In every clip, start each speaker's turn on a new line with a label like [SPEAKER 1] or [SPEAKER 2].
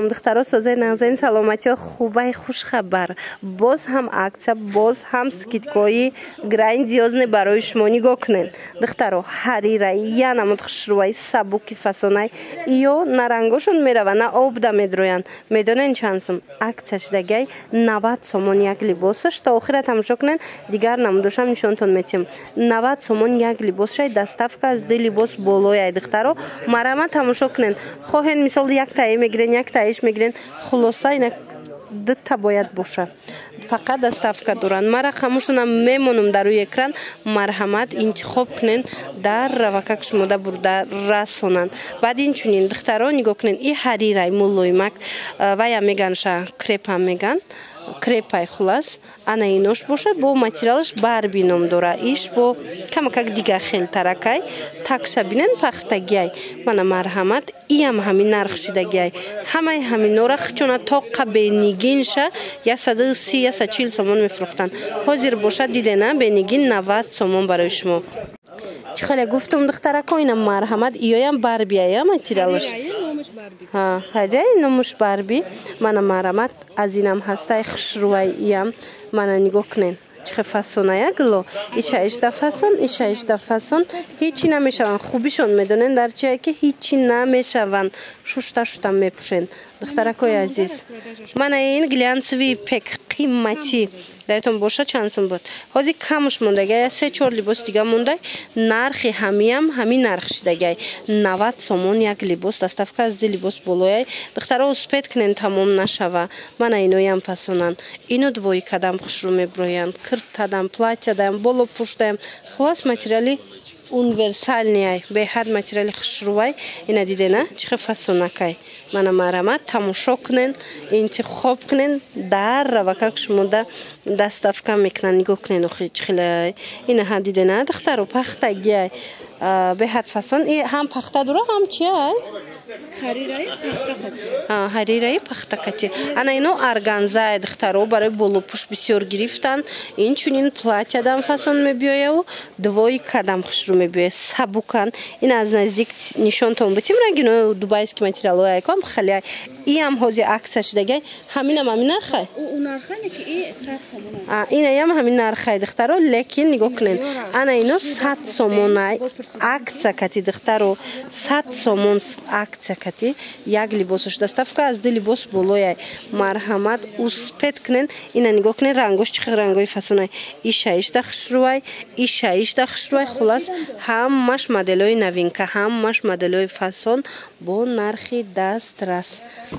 [SPEAKER 1] тамом духтаро созаи нағзаин саломатиё хубай хушхабар. Боз ҳам акция, боз ҳам скидкои грандиозне барои шумо нигоҳ кунед. Духтаро ҳарирай, я намуд хушрӯай, сабуки фасонай. Иё на рангошон мерава, на обда медроян. Медонен чанд сум? Акция шидагай 90 сомон як либосаш. Та охира тамошо кунен, дигар намудошам нишонтон метем. 90 сомон як либосшай, доставка аз ди либос болояй. Духтаро марама тамошо кунен. Хоҳен мисол як таи мегирен, як таиш мегирен. Хулоса ина дта бояд боша. Фақат доставка доранд. Ма рақамошонам мемонам дар рӯи экран. Марҳамат интихоб кунен, дар рава как шумода бурда расонанд. Баъд инчунин духтаро нигоҳ кунен. И ҳарирай мулоимак вая меганша крепа меган. Крепай хулас ана инош бошад бо материалш барби ном дора иш бо камакак дига хел таракай такша бинен пахтагиай мана марҳамат иам ҳамин нарх шидагиай ҳамаи ҳаминора хчона тоққа бенигинша 130 140 сомон мефурӯхтанд ҳозир бошад дидена бенигин 90 сомон барои шумо чӣ хеле гуфтум духтарако ина марҳамат иёям барбияя материалш ҳадай номуш барби мана марҳамат аз инам ҳастай хушрӯай иям мана нигоҳ кунен чихе фасоная гло ишаишта фасон ишаишта фасон ҳичи намешаванд хубишон медонен дар чия ки ҳичи намешаванд шушта шушта мепӯшен духтаракои азиз мана ин глянцевии пек қимати даётон боша чанд сум буд ҳозир камуш мондагай 3-4 либос дига мондай нархи ҳамиам ҳамин нарх шидагай 90 сомон як либос доставка аз ди либос болояй духтаро успед кунен тамом нашава мана иноям фасонанд ино двои кадам хушрӯ меброянд киртадаям платьядаям боло пуштаям хулас материали универсальниай беҳад материали хушрӯай ина дидена чихе фасонакай мана марҳамат тамошо кунен интихоб кунен дар рава как шумода доставка мекунанд нигоҳ кунен охи чихелай ина ҳа дидена духтаро пахтагиай беҳад фасон ҳам пахта дура ҳам чиай ҳарираи пахтакати ана ино органзаи духтаро барои болопӯш бисёр гирифтанд инчунин платьядам фасон мебиёяу двои кадам хушрӯ мебиёяд сабукан ин аз наздик нишонтон бутим рангино дубайский материалои айкам халиай иам ҳозир акция шидагай ҳаминам ҳамин нархай инаям ҳамин нархай духтаро лекин нигоҳ кунен ана ино 100 сомонай акция кати духтаро 100 сомон акция кати як либосаш доставка аз ди либос болояй марҳамат успед кунен ина нигоҳ кунен рангош чихе рангои фасонай ишаишта хушрӯай ишаишта хушрӯай хулас ҳамаш моделои новинка ҳамаш моделои фасон бо нархи дастрас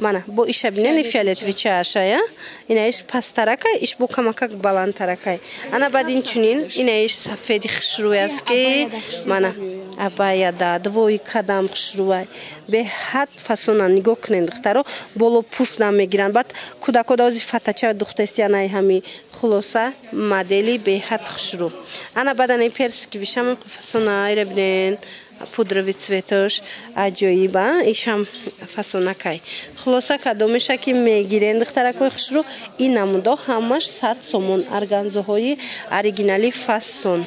[SPEAKER 1] мана бо иша бинени фиолетовичаашая ина иш пастаракай иш бо камакак баландтаракай ана баъд инчунин ина иш сафеди хушрӯй аст ки мана абаяда двои кадам хушрӯай беҳад фасонанд нигоҳ кунен духтаро боло пӯшт намегиранд баъд кӯдакода ҳозир фатача духтести анаи ҳами хулоса модели беҳад хушрӯ ана баъд анаи персики вишам фасонайра бинен пудровый цветош аҷоиба ишам фасонакай хулоса кадомеша ки мегирен духтаракои хушрӯ ин намудо ҳамаш 100 сомон органзоҳои оригинали фасон